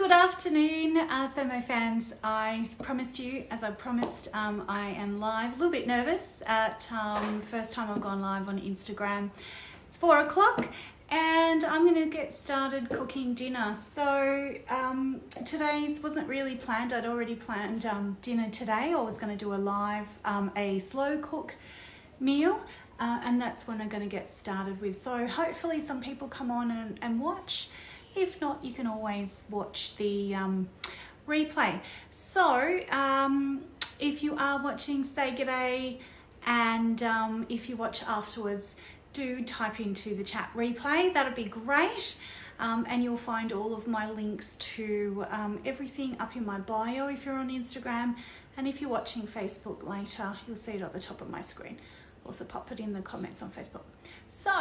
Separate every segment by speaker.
Speaker 1: Good afternoon, Thermo fans. I promised you, as I promised, I am live. A little bit nervous at first time I've gone live on Instagram. It's 4 o'clock and I'm going to get started cooking dinner. So today's wasn't really planned. I'd already planned dinner today. I was going to do a live, a slow cook meal. And that's when I'm going to get started with. So hopefully some people come on and watch. If not, you can always watch the replay. So if you are watching, say g'day, and if you watch afterwards, do type into the chat replay. That'd be great. And you'll find all of my links to everything up in my bio if you're on Instagram. And if you're watching Facebook later, you'll see it at the top of my screen. Also pop it in the comments on Facebook. So,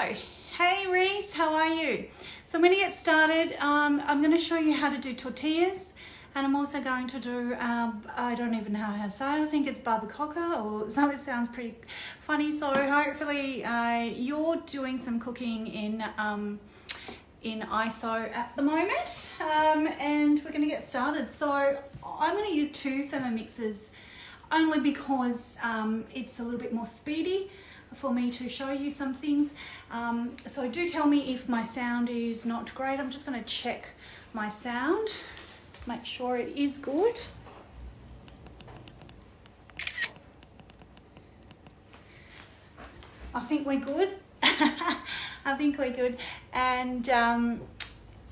Speaker 1: hey Reese, how are you? So I'm going to get started. I'm going to show you how to do tortillas, and I'm also going to do, I don't even know how to say it. I think it's barbacoa, or so it sounds pretty funny. So hopefully you're doing some cooking in ISO at the moment, and we're going to get started. So I'm going to use 2 Thermomixes only because it's a little bit more speedy for me to show you some things. So do tell me if my sound is not great. I'm just going to check my sound, make sure it is good. I think we're good. I think we're good. And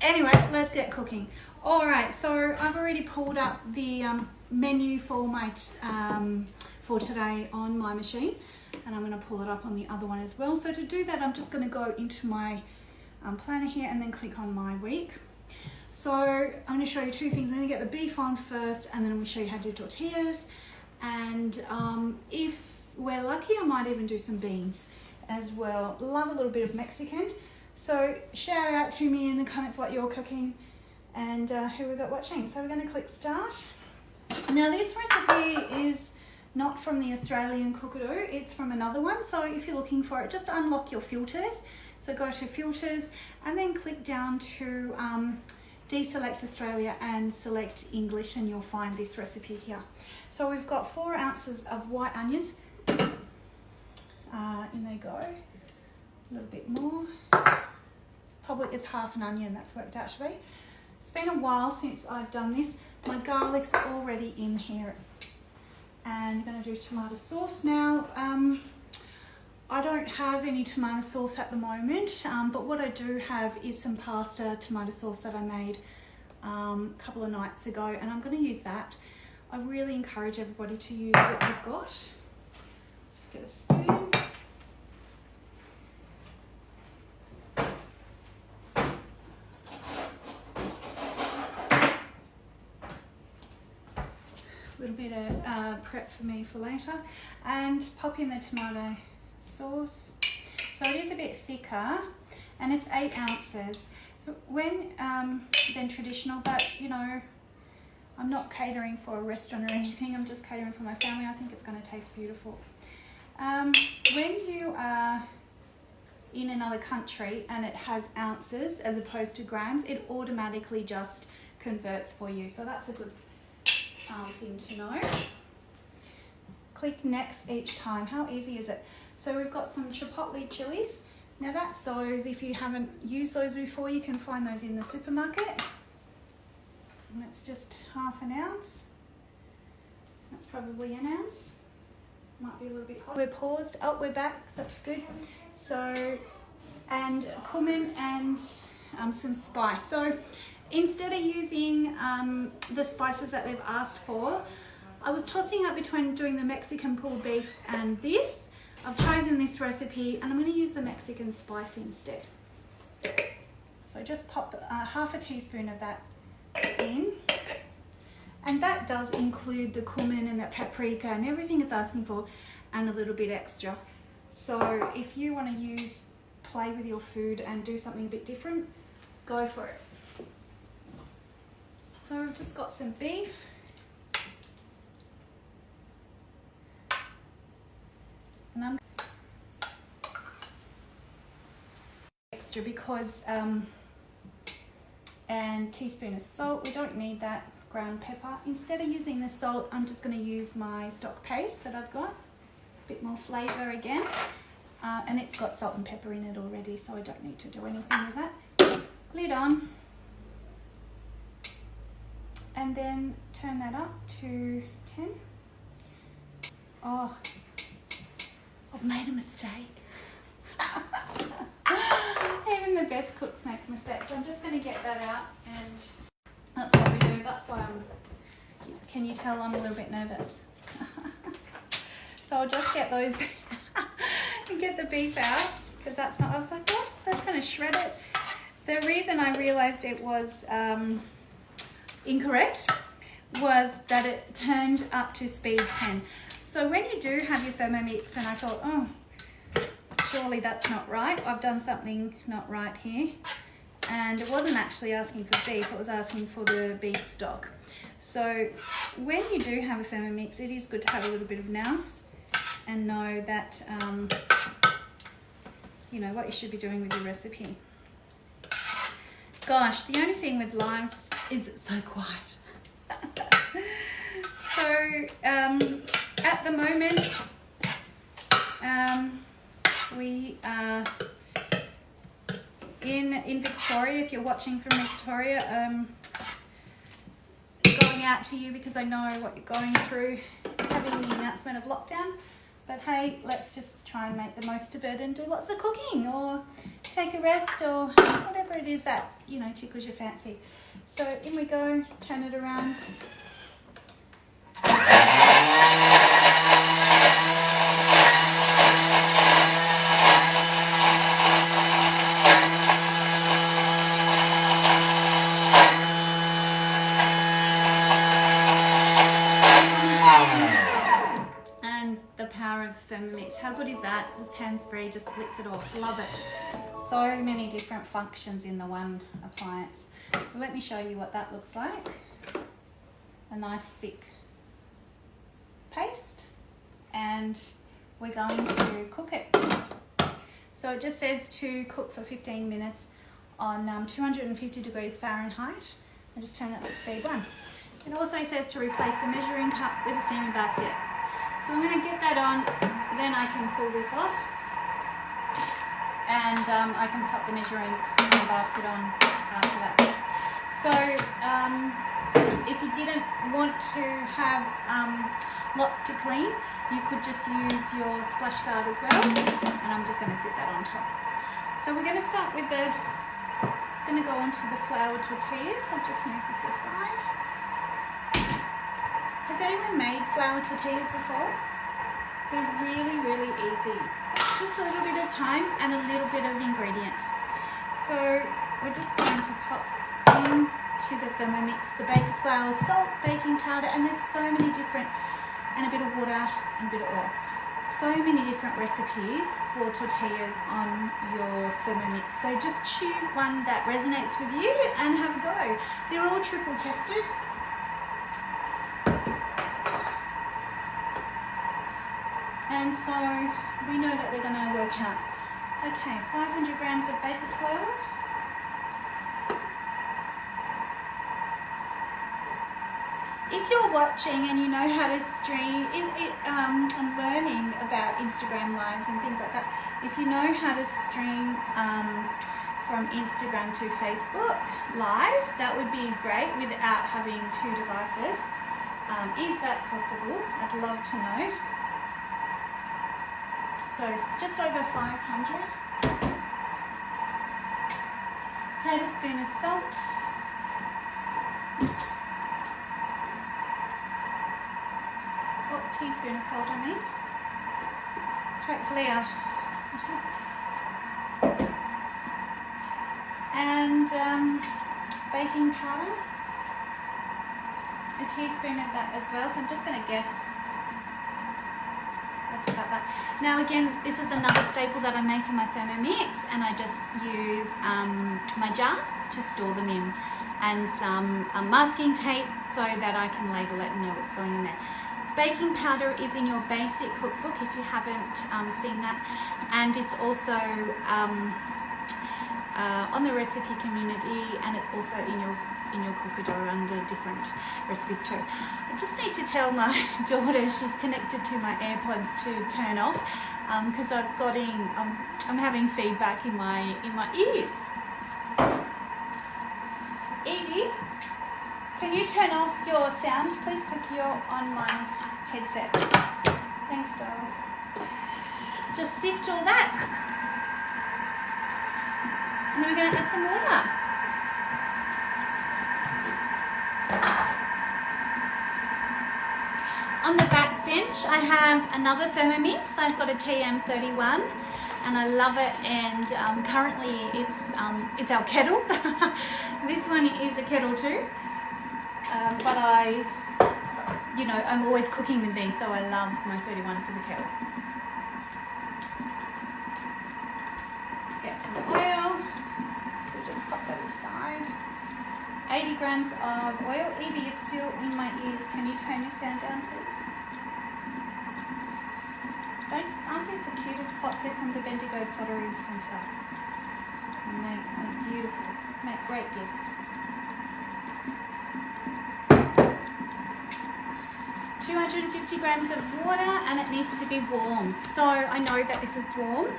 Speaker 1: anyway, let's get cooking. All right, so I've already pulled up the menu for my for today on my machine, and I'm going to pull it up on the other one as well. So to do that, I'm just going to go into my planner here and then click on my week. So I'm going to show you 2 things. I'm going to get the beef on first, and then I'm going to show you how to do tortillas. And if we're lucky, I might even do some beans as well. Love a little bit of Mexican. So shout out to me in the comments what you're cooking and who we got watching. So we're going to click start. Now this recipe is not from the Australian Cookadoo, it's from another one. So if you're looking for it, just unlock your filters. So go to filters and then click down to deselect Australia and select English, and you'll find this recipe here. So we've got 4 ounces of white onions. In they go, a little bit more. Probably it's half an onion, that's worked out to be. It's been a while since I've done this. My garlic's already in here. And I'm going to do tomato sauce now. I don't have any tomato sauce at the moment, but what I do have is some pasta tomato sauce that I made a couple of nights ago, and I'm going to use that. I really encourage everybody to use what you've got. Let's get a spoon. A little bit of prep for me for later, and pop in the tomato sauce. So it is a bit thicker, and it's 8 ounces. So when then traditional, but you know, I'm not catering for a restaurant or anything. I'm just catering for my family. I think it's going to taste beautiful. When you are in another country and it has ounces as opposed to grams, it automatically just converts for you. So that's a good thing to know. Click next each time. How easy is it? So we've got some chipotle chilies. Now that's those, if you haven't used those before, you can find those in the supermarket. And that's just half an ounce. That's probably an ounce. Might be a little bit hot. We're paused. Oh, we're back. That's good. So, and cumin and some spice. So instead of using the spices that they've asked for, I was tossing up between doing the Mexican pulled beef and this. I've chosen this recipe, and I'm going to use the Mexican spice instead. So just pop half a teaspoon of that in. And that does include the cumin and that paprika and everything it's asking for, and a little bit extra. So if you want to play with your food and do something a bit different, go for it. So we've just got some beef. And I'm extra because and teaspoon of salt. We don't need that ground pepper. Instead of using the salt, I'm just going to use my stock paste that I've got. A bit more flavour again. And it's got salt and pepper in it already, so I don't need to do anything with that. Lid on. And then turn that up to 10. Oh, I've made a mistake. Even the best cooks make mistakes. So I'm just going to get that out, and that's what we do. That's why can you tell I'm a little bit nervous? So I'll just get those and get the beef out, because that's not, I was like, what? That's going to shred it. The reason I realised it was incorrect was that it turned up to speed 10. So when you do have your Thermomix, and I thought, oh, surely that's not right. I've done something not right here. And it wasn't actually asking for beef, it was asking for the beef stock. So when you do have a Thermomix, it is good to have a little bit of nous and know that, you know, what you should be doing with your recipe. Gosh, the only thing with limes is it's so quiet. So at the moment, we are in Victoria. If you're watching from Victoria, going out to you because I know what you're going through, having the announcement of lockdown. But hey, let's just try and make the most of it and do lots of cooking, or take a rest, or whatever it is that, you know, tickles your fancy. So in we go, turn it around. Thermomix. How good is that? Just hands-free, just blitz it off. Love it. So many different functions in the one appliance. So let me show you what that looks like. A nice thick paste, and we're going to cook it. So it just says to cook for 15 minutes on 250 degrees Fahrenheit. I just turn it to speed 1. It also says to replace the measuring cup with a steaming basket. So I'm going to get that on, then I can pull this off, and I can pop the measuring basket on after that. So if you didn't want to have lots to clean, you could just use your splash guard as well, and I'm just going to sit that on top. So we're going to start with going to go on to the flour tortillas. I'll just move this aside. Has anyone made flour tortillas before? They're really, really easy. Just a little bit of time and a little bit of ingredients. So we're just going to pop into the Thermomix the baker's flour, salt, baking powder, and there's so many different, and a bit of water and a bit of oil. So many different recipes for tortillas on your Thermomix. So just choose one that resonates with you and have a go. They're all triple tested. And so we know that they're going to work out. Okay, 500 grams of baker's flour. If you're watching and you know how to stream, I'm learning about Instagram lives and things like that. If you know how to stream from Instagram to Facebook live, that would be great without having 2 devices. Is that possible? I'd love to know. So just over 500. Tablespoon of salt. Oh, teaspoon of salt, I mean. Hopefully and baking powder. A teaspoon of that as well. So I'm just going to guess. That's about that. Now again, this is another staple that I make in my Thermomix, and I just use my jars to store them in, and some masking tape so that I can label it and know what's going in there. Baking powder is in your basic cookbook if you haven't seen that, and it's also on the recipe community, and it's also in your cooker jar under different recipes too. I just need to tell my daughter she's connected to my AirPods to turn off because I'm having feedback in my ears. Evie, can you turn off your sound please, because you're on my headset? Thanks, darling. Just sift all that, and then we're going to add some water. On the back bench, I have another Thermomix. I've got a TM31, and I love it. And currently, it's our kettle. This one is a kettle too, but I'm always cooking with these, so I love my 31 for the kettle. Get some oil. So just pop that aside. 80 grams of oil. Evie is still in my ears. Can you turn your sound down, please? Aren't these the cutest pots? They're from the Bendigo Pottery Centre. Make beautiful, make great gifts. 250 grams of water, and it needs to be warm. So I know that this is warm,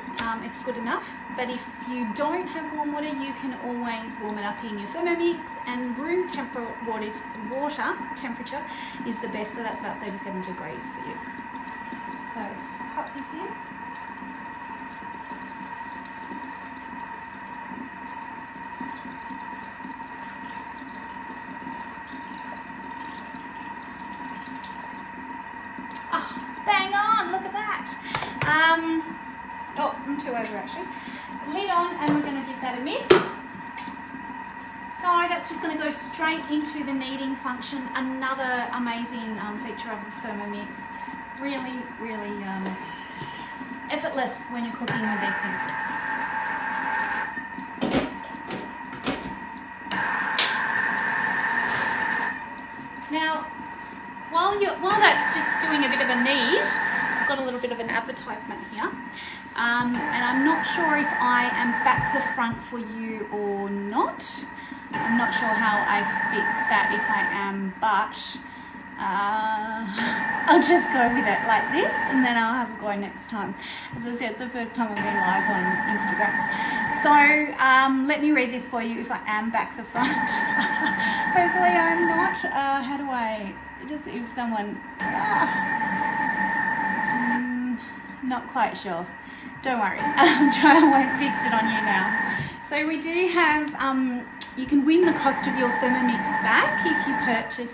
Speaker 1: it's good enough, but if you don't have warm water, you can always warm it up in your Thermomix, and room water temperature is the best, so that's about 37 degrees for you. So pop this in. Bang on, look at that. I'm too over actually. Lid on, and we're going to give that a mix. So that's just going to go straight into the kneading function. Another amazing feature of the Thermomix. Really, really effortless when you're cooking with these things. Now, while that's just doing a bit of a knead, I've got a little bit of an advertisement here, and I'm not sure if I am back the front for you or not. I'm not sure how I fix that, if I am, but I'll just go with it like this, and then I'll have a go next time. As I said, it's the first time I've been live on Instagram. So let me read this for you if I am back the front. Hopefully I'm not. How do I, just if someone, not quite sure. Don't worry, I won't fix it on you now. So we do have, you can win the cost of your Thermomix back if you purchase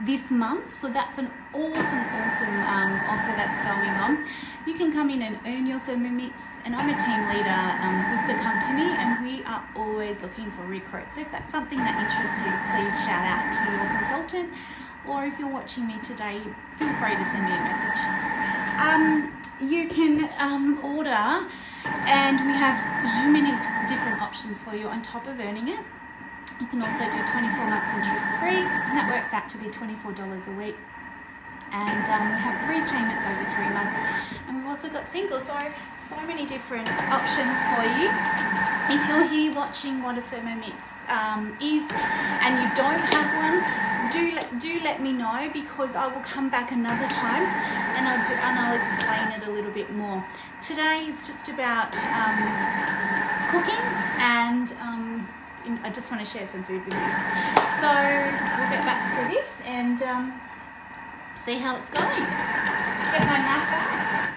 Speaker 1: this month, so that's an awesome offer that's going on. You can come in and earn your Thermomix, and I'm a team leader with the company, and we are always looking for recruits. So if that's something that interests you, please shout out to your consultant, or if you're watching me today, feel free to send me a message. You can order, and we have so many different options for you on top of earning it. You can also do 24 months interest free, and that works out to be $24 a week. And we have 3 payments over 3 months, and we've also got single, so many different options for you. If you're here watching what a Thermomix is and you don't have one, do let me know, because I will come back another time and I'll explain it a little bit more. Today is just about cooking, and I just want to share some food with you. So we'll get back to this and see how it's going. Get my mash bag.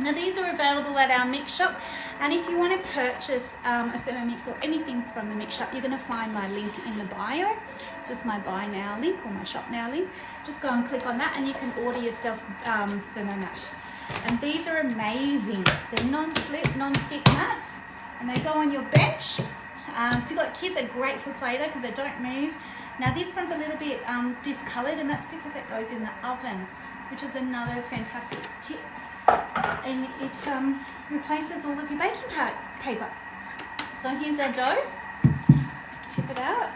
Speaker 1: Now these are available at our mix shop, and if you want to purchase a Thermomix or anything from the mix shop, you're going to find my link in the bio. It's just my buy now link or my shop now link. Just go and click on that, and you can order yourself Thermomash. And these are amazing. They're non-slip, non-stick mats, and they go on your bench. If you've got kids, they're great for play though, because they don't move. Now this one's a little bit discoloured, and that's because it goes in the oven, which is another fantastic tip. And it replaces all of your baking paper. So here's our dough. Tip it out.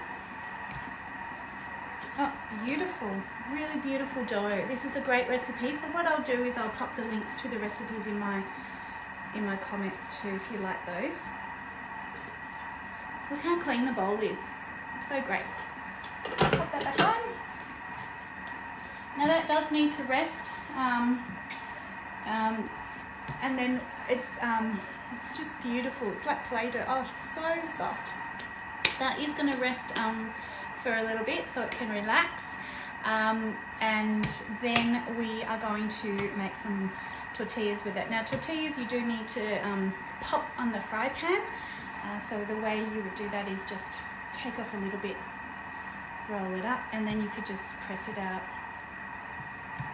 Speaker 1: Oh, it's beautiful. Really beautiful dough. This is a great recipe. So what I'll do is I'll pop the links to the recipes in my comments too, if you like those. Look how clean the bowl is. So great. Pop that back on. Now that does need to rest. And then it's just beautiful. It's like Play-Doh. Oh, so soft. That is going to rest for a little bit so it can relax. And then we are going to make some tortillas with it. Now tortillas you do need to pop on the fry pan. So the way you would do that is just take off a little bit, roll it up, and then you could just press it out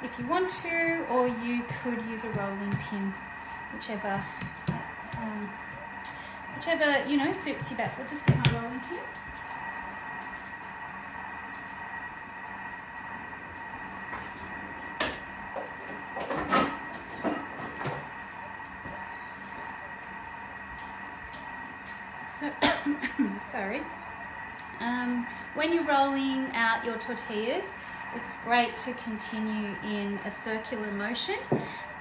Speaker 1: if you want to, or you could use a rolling pin, whichever you know suits you best. I'll just get my rolling pin. So, sorry. When you're rolling out your tortillas, it's great to continue in a circular motion,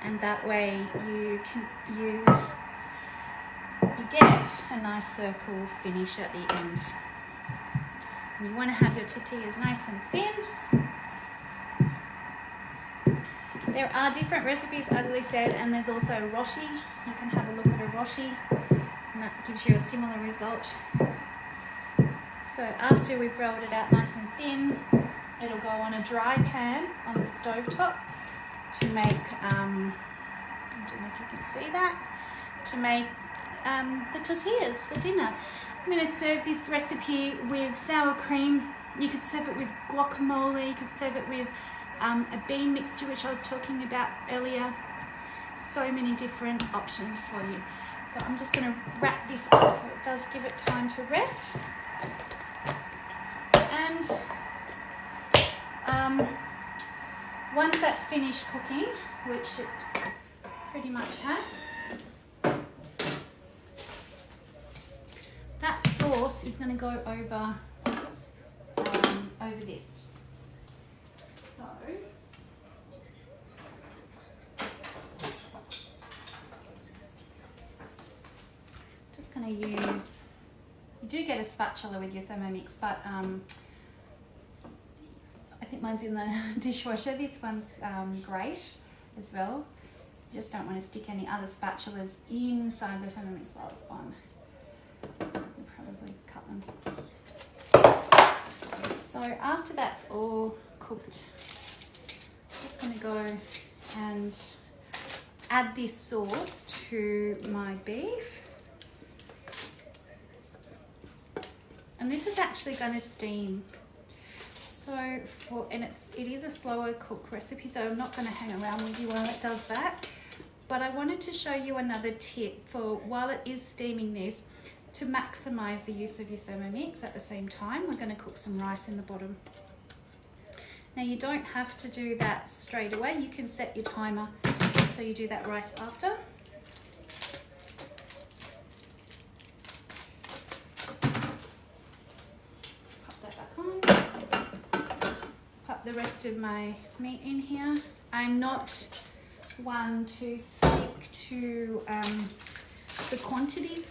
Speaker 1: and that way you get a nice circle finish at the end. And you want to have your tortillas nice and thin. There are different recipes, as I said, and there's also roti. You can have a look at a roti, and that gives you a similar result. So after we've rolled it out nice and thin, it'll go on a dry pan on the stovetop to make, I don't know if you can see that, to make the tortillas for dinner. I'm going to serve this recipe with sour cream. You could serve it with guacamole, you could serve it with a bean mixture, which I was talking about earlier. So many different options for you. So I'm just going to wrap this up so it does give it time to rest. And once that's finished cooking, which it pretty much has, that sauce is going to go over this. So just going to use, you do get a spatula with your Thermomix, but I think mine's in the dishwasher. This one's great as well. You just don't want to stick any other spatulas inside the Thermomix while it's on. You'll probably cut them. So after that's all cooked, I'm just going to go and add this sauce to my beef. And this is actually going to steam. So it is a slower cook recipe, so I'm not going to hang around with you while it does that. But I wanted to show you another tip for while it is steaming this, to maximize the use of your Thermomix at the same time. We're going to cook some rice in the bottom. Now you don't have to do that straight away. You can set your timer so you do that rice after. The rest of my meat in here. I'm not one to stick to the quantities.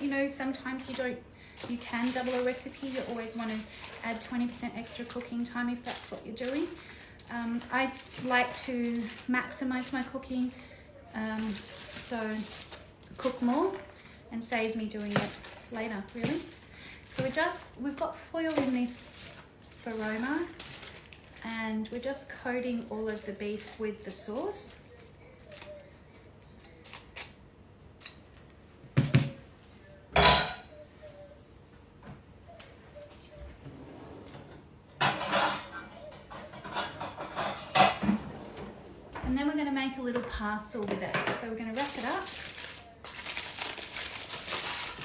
Speaker 1: You know, sometimes you can double a recipe. You always want to add 20% extra cooking time if that's what you're doing. I like to maximize my cooking, so cook more and save me doing it later, really. So we've got foil in this aroma, and we're just coating all of the beef with the sauce. And then we're going to make a little parcel with it. So we're going to wrap it up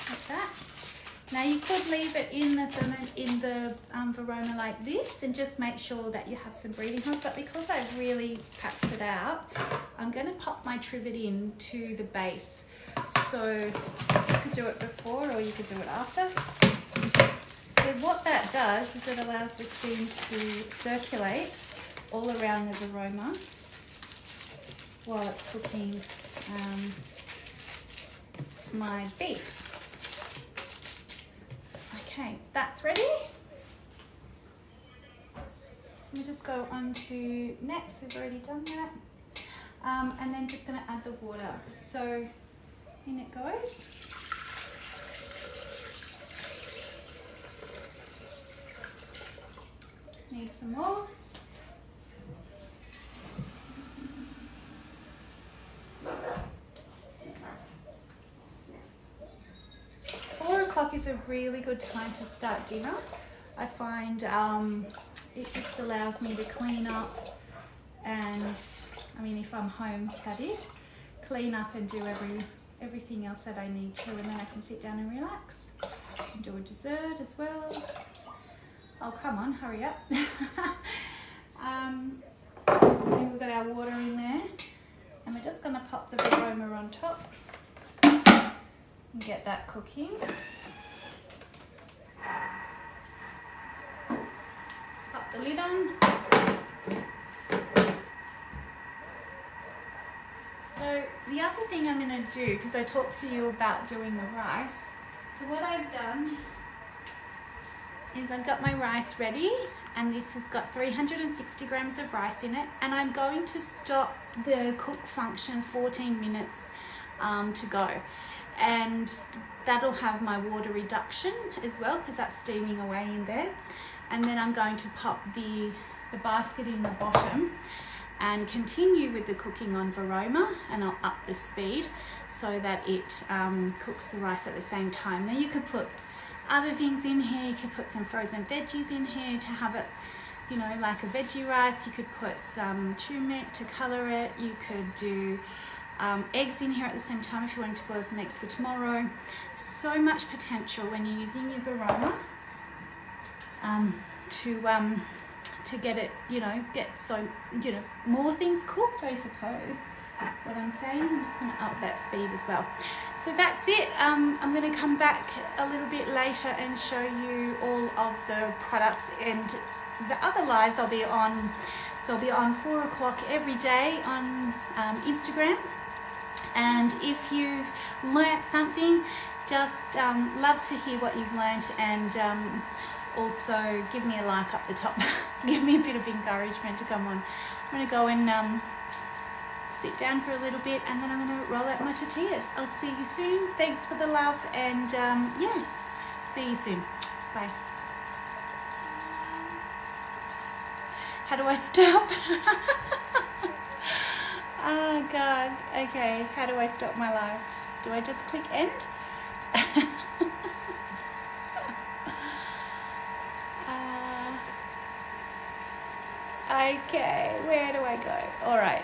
Speaker 1: like that. Now you could leave it in the Verona like this and just make sure that you have some breathing holes, but because I've really packed it out, I'm going to pop my trivet in to the base. So you could do it before or you could do it after. So what that does is it allows the steam to circulate all around the Verona while it's cooking my beef. Okay, that's ready. Let me just go on to next. We've already done that. And then just going to add the water. So in it goes. Need some more. 4 o'clock is a really good time to start dinner. I find it just allows me to clean up and, I mean, if I'm home, that is, clean up and do everything else that I need to, and then I can sit down and relax and do a dessert as well. Oh, come on, hurry up. Then we've got our water in there, and we're just going to pop the Barbacoa on top and get that cooking. Pop the lid on. So the other thing I'm going to do, because I talked to you about doing the rice, so what I've done is I've got my rice ready, and this has got 360 grams of rice in it, and I'm going to stop the cook function 14 minutes to go, and that'll have my water reduction as well, because that's steaming away in there. And then I'm going to pop the basket in the bottom and continue with the cooking on Barbacoa, and I'll up the speed so that it cooks the rice at the same time. Now you could put other things in here. You could put some frozen veggies in here to have it, you know, like a veggie rice. You could put some turmeric to colour it. You could do eggs in here at the same time if you wanted to boil some eggs for tomorrow. So much potential when you're using your Barbacoa to get it, you know, get so, you know, more things cooked, I suppose. That's what I'm saying. I'm just going to up that speed as well. So that's it. I'm going to come back a little bit later and show you all of the products and the other lives I'll be on. So I'll be on 4 o'clock every day on Instagram. And if you've learnt something, just love to hear what you've learnt, and also give me a like up the top. Give me a bit of encouragement to come on. I'm going to go and sit down for a little bit, and then I'm going to roll out my tortillas. I'll see you soon. Thanks for the love, and yeah, see you soon. Bye. How do I stop? Oh God. Okay, how do I stop my live? Do I just click end? Okay, where do I go? All right.